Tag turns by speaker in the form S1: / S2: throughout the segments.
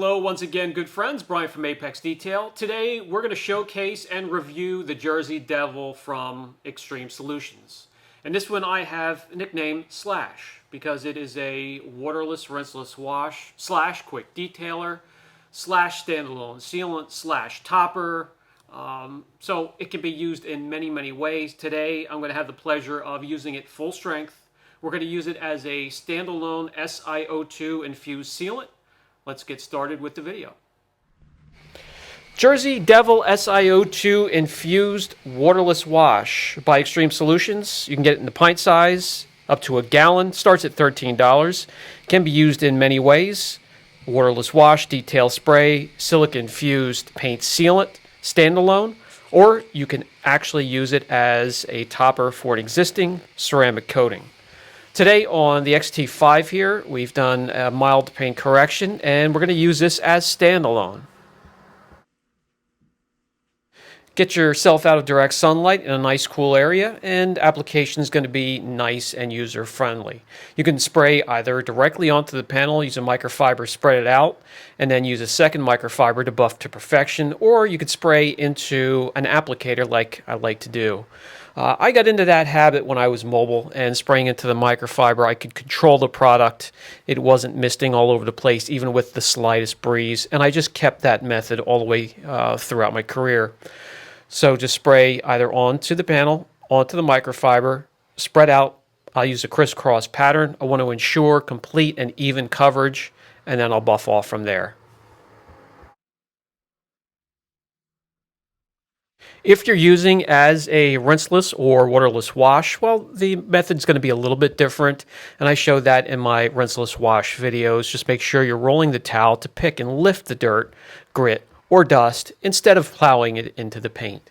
S1: Hello once again, good friends. Brian from Apex Detail. Today we're going to showcase and review the Jersey Devil from Xtreme Solutions. And this one I have nicknamed Slash because it is a waterless, rinseless wash slash quick detailer slash standalone sealant slash topper. So it can be used in many ways. Today I'm going to have the pleasure of using it full strength. We're going to use it as a standalone Sio2 Infused sealant. Let's get started with the video. Jersey Devil Sio2 Infused Waterless Wash by Xtreme Solutions. You can get it in the pint size, up to a gallon. Starts at $13. Can be used in many ways. Waterless wash, detail spray, silica-infused paint sealant, standalone. Or you can actually use it as a topper for an existing ceramic coating. Today on the XT5 here, we've done a mild paint correction, and we're going to use this as standalone. Get yourself out of direct sunlight in a nice cool area, and application is going to be nice and user-friendly. You can spray either directly onto the panel, use a microfiber, spread it out, and then use a second microfiber to buff to perfection, or you could spray into an applicator like I like to do. I got into that habit when I was mobile and spraying into the microfiber. I could control the product. It wasn't misting all over the place, even with the slightest breeze, and I just kept that method all the way throughout my career. So just spray either onto the panel, onto the microfiber, spread out. I'll use a crisscross pattern. I want to ensure complete and even coverage, and then I'll buff off from there. If you're using as a rinseless or waterless wash, well, the method's going to be a little bit different, and I show that in my rinseless wash videos. Just make sure you're rolling the towel to pick and lift the dirt, grit, or dust instead of plowing it into the paint.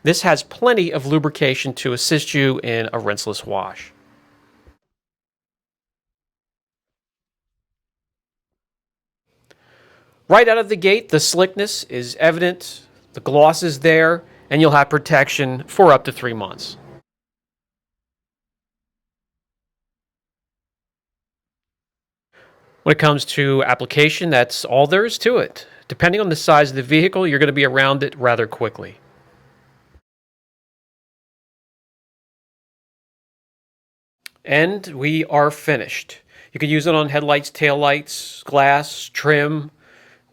S1: This has plenty of lubrication to assist you in a rinseless wash. Right out of the gate, the slickness is evident, the gloss is there, and you'll have protection for up to 3 months. When it comes to application, that's all there is to it. Depending on the size of the vehicle, you're going to be around it rather quickly. And we are finished. You can use it on headlights, taillights, glass, trim,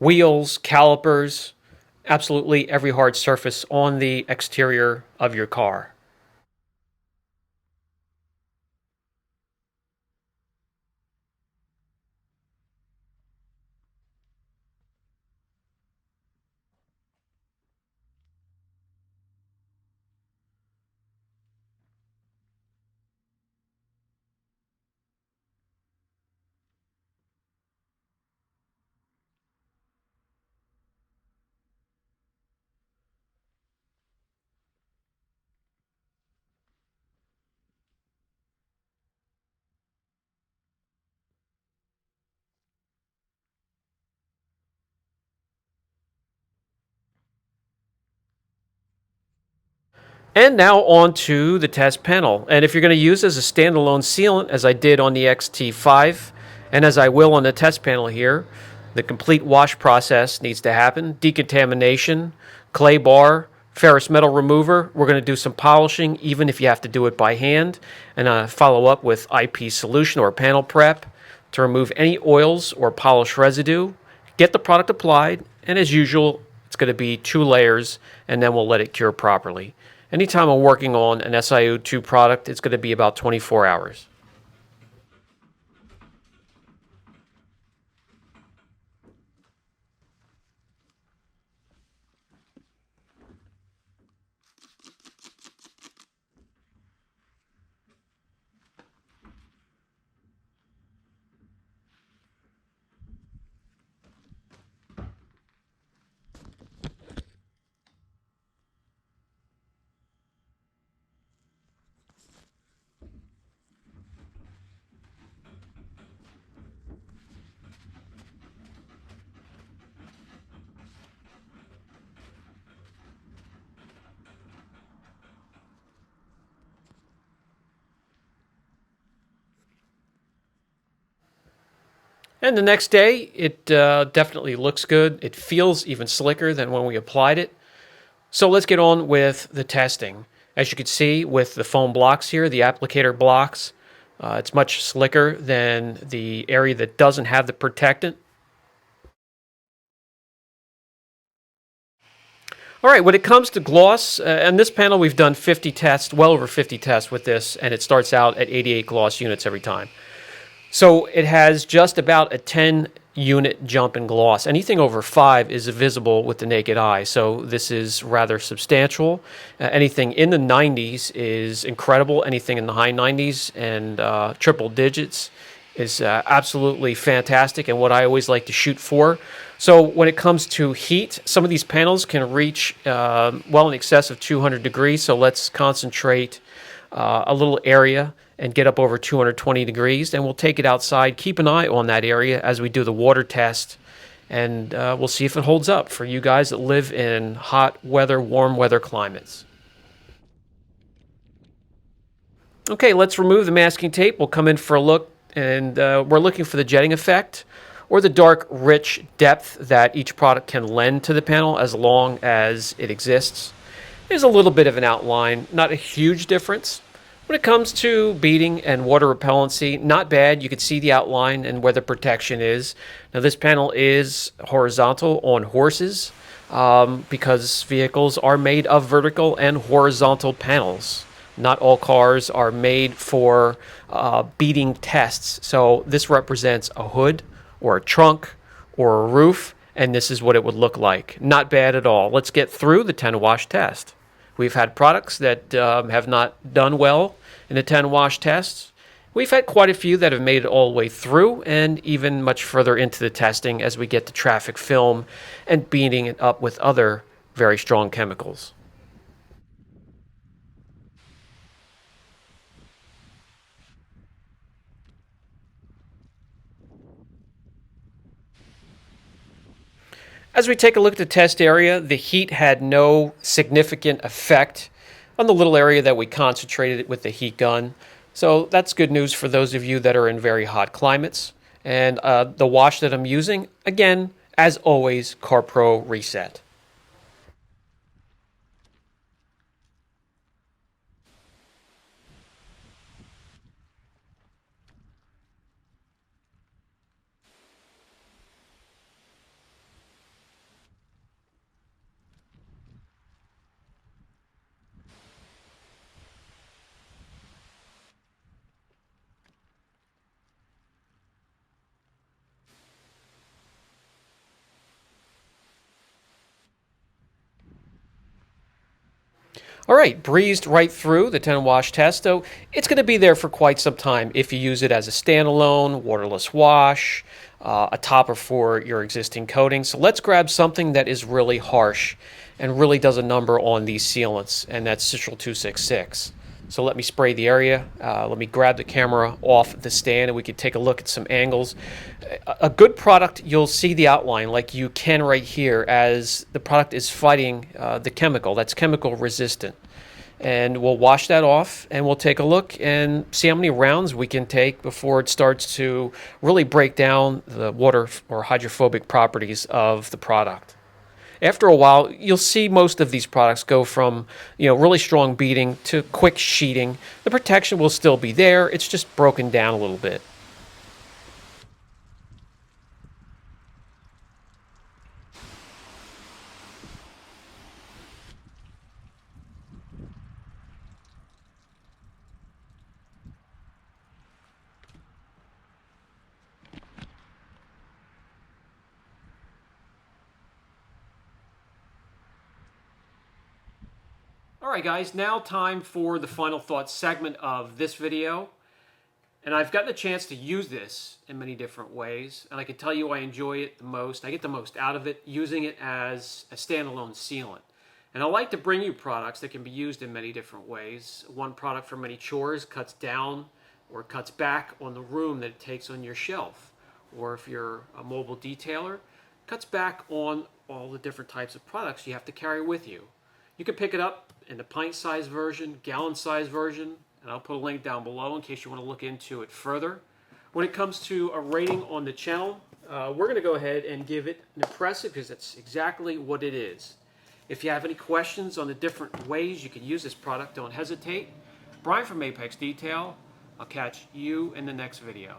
S1: wheels, calipers, absolutely every hard surface on the exterior of your car. And now on to the test panel. And if you're going to use as a standalone sealant, as I did on the XT5, and as I will on the test panel here, the complete wash process needs to happen. Decontamination, clay bar, ferrous metal remover. We're going to do some polishing, even if you have to do it by hand, and follow up with IP solution or panel prep to remove any oils or polish residue. Get the product applied, and as usual, it's going to be 2 layers, and then we'll let it cure properly. Anytime I'm working on an Sio2 product, it's going to be about 24 hours. And the next day, it definitely looks good. It feels even slicker than when we applied it. So let's get on with the testing. As you can see with the foam blocks here, the applicator blocks, it's much slicker than the area that doesn't have the protectant. All right, when it comes to gloss, on this panel we've done 50 tests, well over 50 tests with this, and it starts out at 88 gloss units every time. So it has just about a 10 unit jump in gloss. Anything over 5 is visible with the naked eye, so this is rather substantial. Anything in the 90s is incredible. Anything in the high 90s and triple digits is absolutely fantastic and what I always like to shoot for. So when it comes to heat, some of these panels can reach well in excess of 200 degrees, so let's concentrate a little area and get up over 220 degrees, and we'll take it outside. Keep an eye on that area as we do the water test, and we'll see if it holds up for you guys that live in hot weather, warm weather climates. Okay, let's remove the masking tape. We'll come in for a look, and we're looking for the jetting effect or the dark, rich depth that each product can lend to the panel as long as it exists. There's a little bit of an outline, not a huge difference. When it comes to beading and water repellency, not bad. You can see the outline and where the protection is. Now this panel is horizontal on horses because vehicles are made of vertical and horizontal panels. Not all cars are made for beading tests. So this represents a hood or a trunk or a roof, and this is what it would look like. Not bad at all. Let's get through the 10 wash test. We've had products that have not done well in the 10 wash tests. We've had quite a few that have made it all the way through and even much further into the testing as we get to traffic film and beating it up with other very strong chemicals. As we take a look at the test area, the heat had no significant effect on the little area that we concentrated with the heat gun. So that's good news for those of you that are in very hot climates. And the wash that I'm using, again, as always, CarPro Reset. All right, breezed right through the 10 wash test, so it's going to be there for quite some time if you use it as a standalone, waterless wash, a topper for your existing coating. So let's grab something that is really harsh and really does a number on these sealants, and that's Citral 266. So let me spray the area. Let me grab the camera off the stand and we can take a look at some angles. A good product, you'll see the outline like you can right here as the product is fighting the chemical. That's chemical resistant. And we'll wash that off and we'll take a look and see how many rounds we can take before it starts to really break down the water or hydrophobic properties of the product. After a while, you'll see most of these products go from, really strong beading to quick sheeting. The protection will still be there. It's just broken down a little bit. All right, guys, now time for the final thoughts segment of this video. And I've gotten a chance to use this in many different ways, and I can tell you I enjoy it the most. I get the most out of it using it as a standalone sealant. And I like to bring you products that can be used in many different ways. One product for many chores cuts down or cuts back on the room that it takes on your shelf. Or if you're a mobile detailer, cuts back on all the different types of products you have to carry with you. You can pick it up in the pint-sized version, gallon-sized version, and I'll put a link down below in case you want to look into it further. When it comes to a rating on the channel, we're going to go ahead and give it an impressive, because that's exactly what it is. If you have any questions on the different ways you can use this product, don't hesitate. Brian from Apex Detail. I'll catch you in the next video.